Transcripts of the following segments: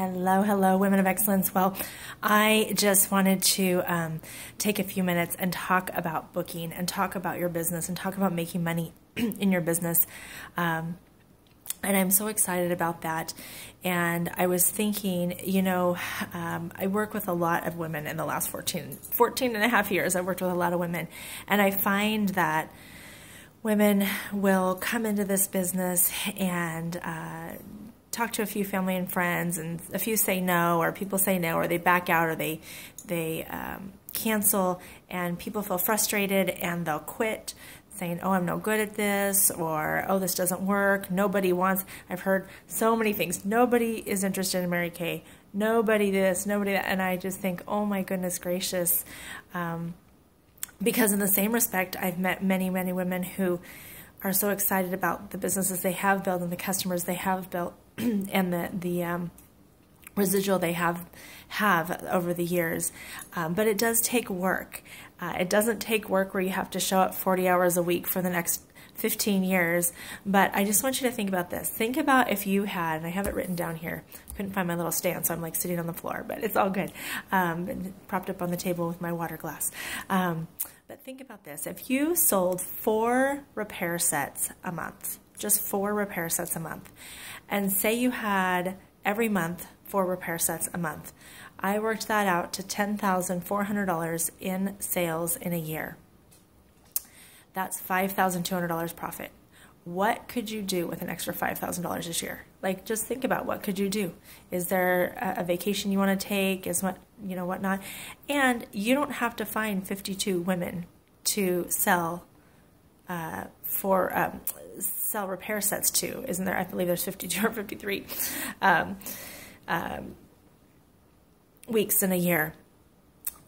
Hello, hello, Women of Excellence. Well, I just wanted to take a few minutes and talk about booking and talk about your business and talk about making money in your business. And I'm so excited about that. And I was thinking, I work with a lot of women in the last 14 and a half years. I've worked with a lot of women. And I find that women will come into this business and talk to a few family and friends, and a few say no, or people say no, or they back out, or they cancel, and people feel frustrated and they'll quit, saying, oh, I'm no good at this, or oh, this doesn't work. Nobody wants. I've heard so many things. Nobody is interested in Mary Kay. Nobody this, nobody that. And I just think, oh my goodness gracious. Because in the same respect, I've met many, many women who are so excited about the businesses they have built and the customers they have built and the residual they have over the years. But it does take work. It doesn't take work where you have to show up 40 hours a week for the next 15 years. But I just want you to think about this. Think about if you had, and I have it written down here. I couldn't find my little stand, so I'm like sitting on the floor, but it's all good. Propped up on the table with my water glass. But think about this. If you sold 4 repair sets a month, just 4 repair sets a month, and say you had every month 4 repair sets a month, I worked that out to $10,400 in sales in a year. That's $5,200 profit. What could you do with an extra $5,000 this year? Like, just think about what could you do. Is there a vacation you want to take? Is whatnot? And you don't have to find 52 women to sell sell repair sets to. Isn't there? I believe there's 52 or 53 weeks in a year.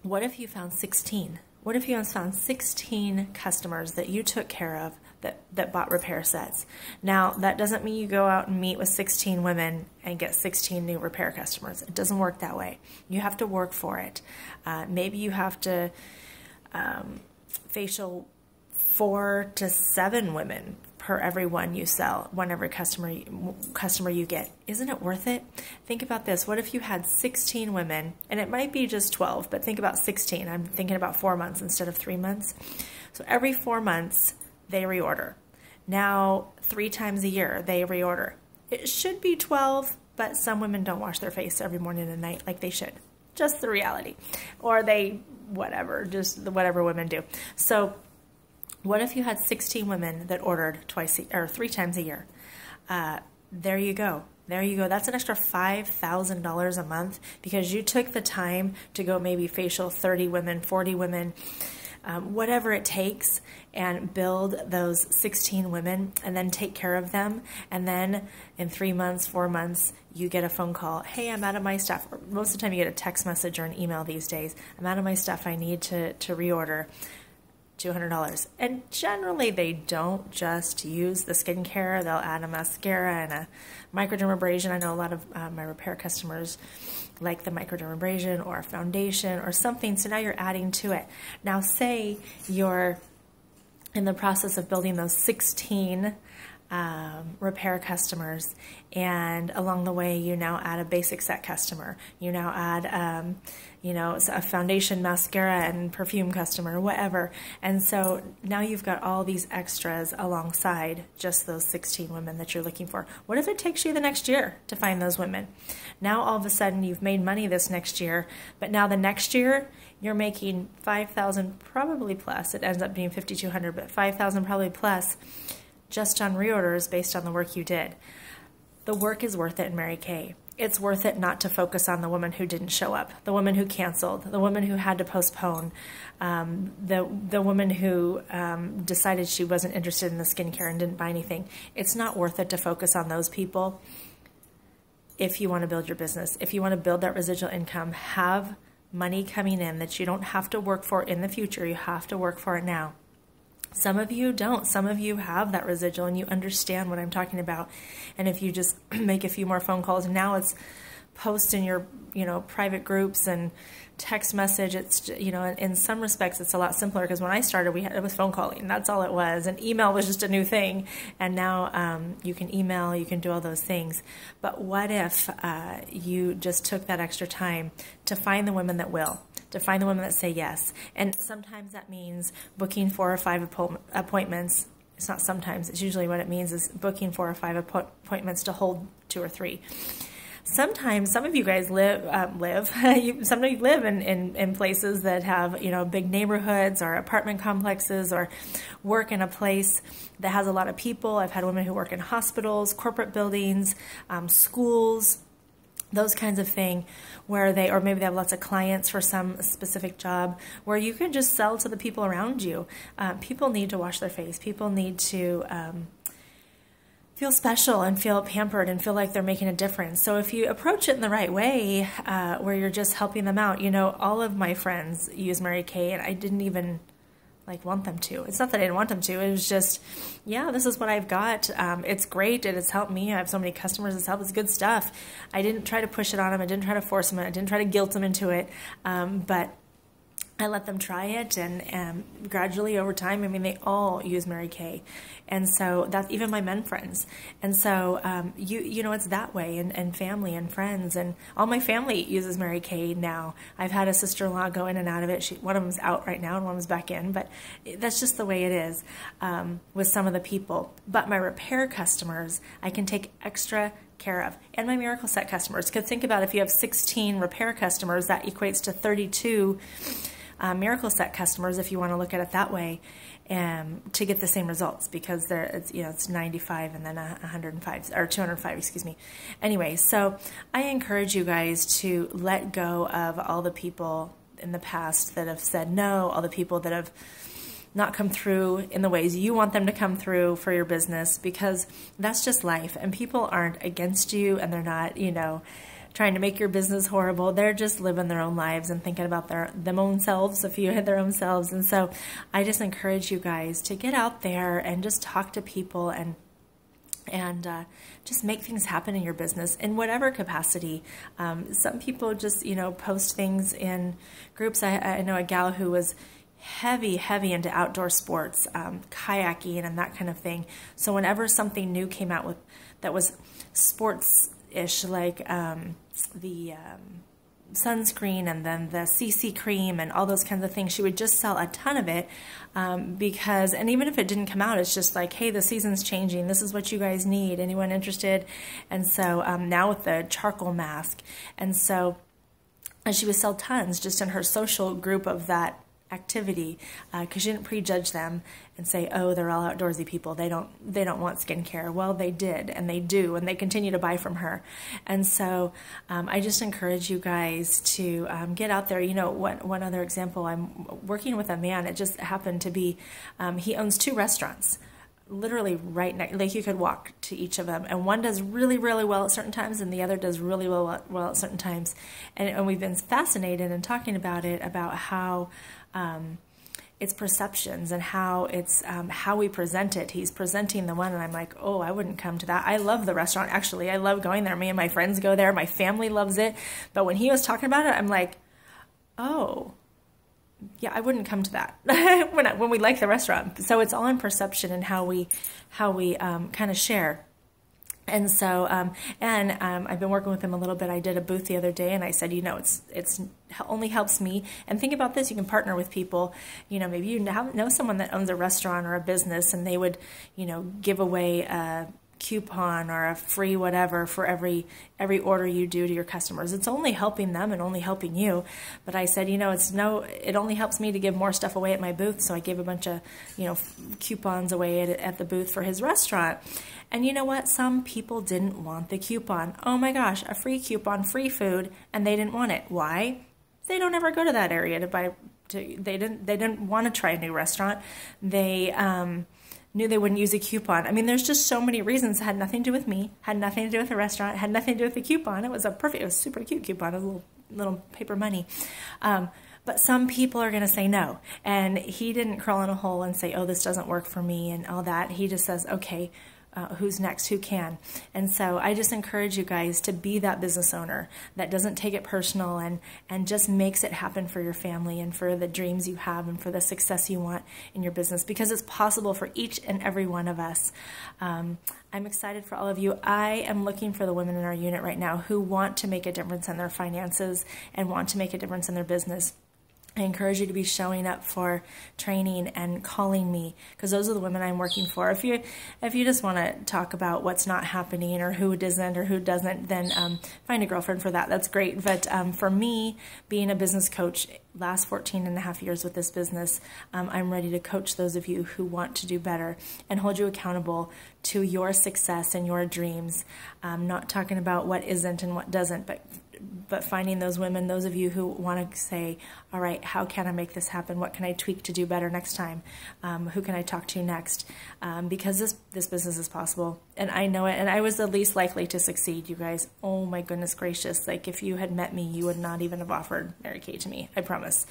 What if you found 16? What if you found 16 customers that you took care of that bought repair sets? Now, that doesn't mean you go out and meet with 16 women and get 16 new repair customers. It doesn't work that way. You have to work for it. Maybe you have to facial 4 to 7 women per every one you sell, every customer you get. Isn't it worth it? Think about this. What if you had 16 women, and it might be just 12, but think about 16. I'm thinking about 4 months instead of 3 months. So every 4 months, they reorder. Now, 3 times a year, they reorder. It should be 12, but some women don't wash their face every morning and night like they should. Just the reality. Or they, whatever women do. So what if you had 16 women that ordered 3 times a year? There you go. There you go. That's an extra $5,000 a month because you took the time to go maybe facial 30 women, 40 women, whatever it takes, and build those 16 women and then take care of them. And then in 3 months, 4 months, you get a phone call. Hey, I'm out of my stuff. Or most of the time you get a text message or an email these days. I'm out of my stuff. I need to reorder. $200. And generally they don't just use the skincare. They'll add a mascara and a microdermabrasion. I know a lot of my repair customers like the microdermabrasion or a foundation or something. So now you're adding to it. Now say you're in the process of building those 16 repair customers, and along the way you now add a basic set customer. You now add a foundation, mascara, and perfume customer, whatever. And so now you've got all these extras alongside just those 16 women that you're looking for. What if it takes you the next year to find those women? Now all of a sudden you've made money this next year, but now the next year you're making $5,000 probably plus. It ends up being $5,200, but $5,000 probably plus just on reorders based on the work you did. The work is worth it in Mary Kay. It's worth it not to focus on the woman who didn't show up, the woman who canceled, the woman who had to postpone, the woman who decided she wasn't interested in the skincare and didn't buy anything. It's not worth it to focus on those people if you want to build your business. If you want to build that residual income, have money coming in that you don't have to work for in the future. You have to work for it now. Some of you don't. Some of you have that residual and you understand what I'm talking about. And if you just make a few more phone calls, now it's post in your, private groups and text message. It's, in some respects, it's a lot simpler because when I started, it was phone calling. That's all it was. And email was just a new thing. And now you can email, you can do all those things. But what if you just took that extra time to find the women that will, to find the women that say yes? And sometimes that means booking 4 or 5 appointments. It's not sometimes, it's usually what it means is booking 4 or 5 appointments to hold 2 or 3. Sometimes some of you guys live some of you live in places that have, big neighborhoods or apartment complexes, or work in a place that has a lot of people. I've had women who work in hospitals, corporate buildings, schools, those kinds of thing, where or maybe they have lots of clients for some specific job, where you can just sell to the people around you. People need to wash their face. People need to feel special and feel pampered and feel like they're making a difference. So if you approach it in the right way, where you're just helping them out, all of my friends use Mary Kay, and I didn't even want them to. It's not that I didn't want them to. It was just, yeah, this is what I've got. It's great. It has helped me. I have so many customers. It's helped. It's good stuff. I didn't try to push it on them. I didn't try to force them. I didn't try to guilt them into it. But I let them try it, and gradually over time, they all use Mary Kay. And so that's even my men friends. And so, it's that way, and family and friends, and all my family uses Mary Kay now. I've had a sister-in-law go in and out of it. One of them's out right now and one of them's back in, but that's just the way it is with some of the people. But my repair customers, I can take extra care of, and my Miracle Set customers. Because think about, if you have 16 repair customers, that equates to 32 Miracle Set customers, if you want to look at it that way, to get the same results, because it's 95 and then 105 or 205, excuse me. Anyway, so I encourage you guys to let go of all the people in the past that have said no, all the people that have not come through in the ways you want them to come through for your business, because that's just life, and people aren't against you, and they're not, trying to make your business horrible. They're just living their own lives and thinking about them own selves, if you had their own selves. And so I just encourage you guys to get out there and just talk to people and just make things happen in your business in whatever capacity. Some people just, post things in groups. I know a gal who was heavy into outdoor sports, kayaking and that kind of thing. So whenever something new came out that was sports-ish, like the sunscreen and then the CC cream and all those kinds of things, she would just sell a ton of it because, and even if it didn't come out, it's just like, hey, the season's changing. This is what you guys need. Anyone interested? And so now with the charcoal mask. And so she would sell tons just in her social group of that activity, because she didn't prejudge them and say, oh, they're all outdoorsy people, they don't want skincare. Well, they did, and they do, and they continue to buy from her. And so I just encourage you guys to get out there. One other example, I'm working with a man. It just happened to be he owns 2 restaurants literally right next, like you could walk to each of them, and one does really well at certain times and the other does really well at certain times. And we've been fascinated and talking about it, about how it's perceptions and how it's how we present it. He's presenting the one, and I'm like, oh, I wouldn't come to that. I love the restaurant, actually. I love going there. Me and my friends go there. My family loves it. But when he was talking about it, I'm like, oh, yeah, I wouldn't come to that when we like the restaurant. So it's all in perception and how we kind of share. And so, I've been working with him a little bit. I did a booth the other day, and I said, it's only helps me. And think about this: you can partner with people. Maybe you know someone that owns a restaurant or a business, and they would, give away a coupon or a free whatever for every order you do to your customers. It's only helping them and only helping you. But I said, it only helps me to give more stuff away at my booth. So I gave a bunch of, coupons away at the booth for his restaurant. And you know what? Some people didn't want the coupon. Oh my gosh, a free coupon, free food, and they didn't want it. Why? They don't ever go to that area to buy. They didn't want to try a new restaurant. They knew they wouldn't use a coupon. I mean, there's just so many reasons. It had nothing to do with me, had nothing to do with the restaurant, had nothing to do with the coupon. It was a super cute coupon, a little paper money. But some people are going to say no. And he didn't crawl in a hole and say, oh, this doesn't work for me and all that. He just says, okay, who's next, who can. And so I just encourage you guys to be that business owner that doesn't take it personal and just makes it happen for your family and for the dreams you have and for the success you want in your business, because it's possible for each and every one of us. I'm excited for all of you. I am looking for the women in our unit right now who want to make a difference in their finances and want to make a difference in their business. I encourage you to be showing up for training and calling me, because those are the women I'm working for. If you just want to talk about what's not happening or who isn't or who doesn't, then find a girlfriend for that. That's great. But for me, being a business coach, last 14 and a half years with this business, I'm ready to coach those of you who want to do better and hold you accountable to your success and your dreams. Not talking about what isn't and what doesn't, but finding those women, those of you who want to say, all right, how can I make this happen? What can I tweak to do better next time? Who can I talk to next? Because this business is possible, and I know it, and I was the least likely to succeed, you guys. Oh my goodness gracious. Like, if you had met me, you would not even have offered Mary Kay to me, I promise.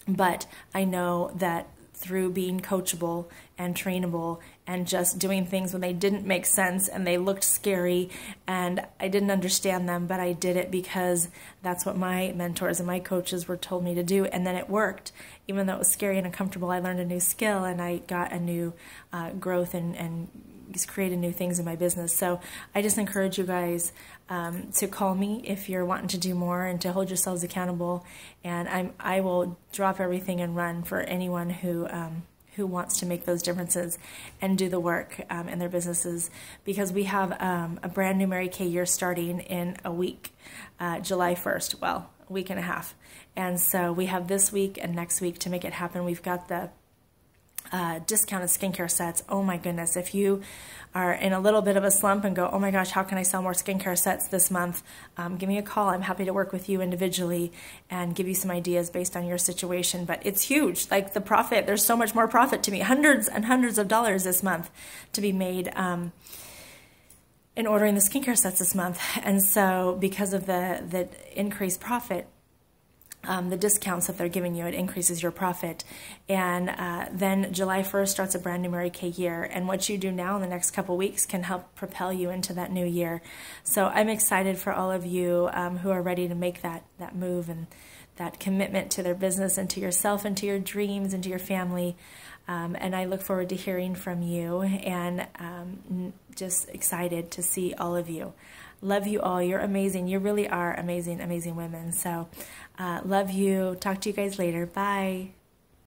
But I know that through being coachable and trainable and just doing things when they didn't make sense and they looked scary and I didn't understand them, but I did it because that's what my mentors and my coaches were told me to do, and then it worked. Even though it was scary and uncomfortable, I learned a new skill and I got a new growth and created new things in my business. So I just encourage you guys to call me if you're wanting to do more and to hold yourselves accountable. And I will drop everything and run for anyone who wants to make those differences and do the work in their businesses, because we have a brand new Mary Kay year starting in a week, July 1st, well, a week and a half. And so we have this week and next week to make it happen. We've got the discounted skincare sets. Oh my goodness, if you are in a little bit of a slump and go, oh my gosh, how can I sell more skincare sets this month? Give me a call. I'm happy to work with you individually and give you some ideas based on your situation. But it's huge. Like, the profit, there's so much more profit to me, hundreds and hundreds of dollars this month to be made in ordering the skincare sets this month. And so because of the increased profit, the discounts that they're giving you, it increases your profit. And then July 1st starts a brand new Mary Kay year. And what you do now in the next couple weeks can help propel you into that new year. So I'm excited for all of you who are ready to make that move and that commitment to their business and to yourself and to your dreams and to your family. And I look forward to hearing from you, and just excited to see all of you. Love you all. You're amazing. You really are amazing, amazing women. So love you. Talk to you guys later. Bye.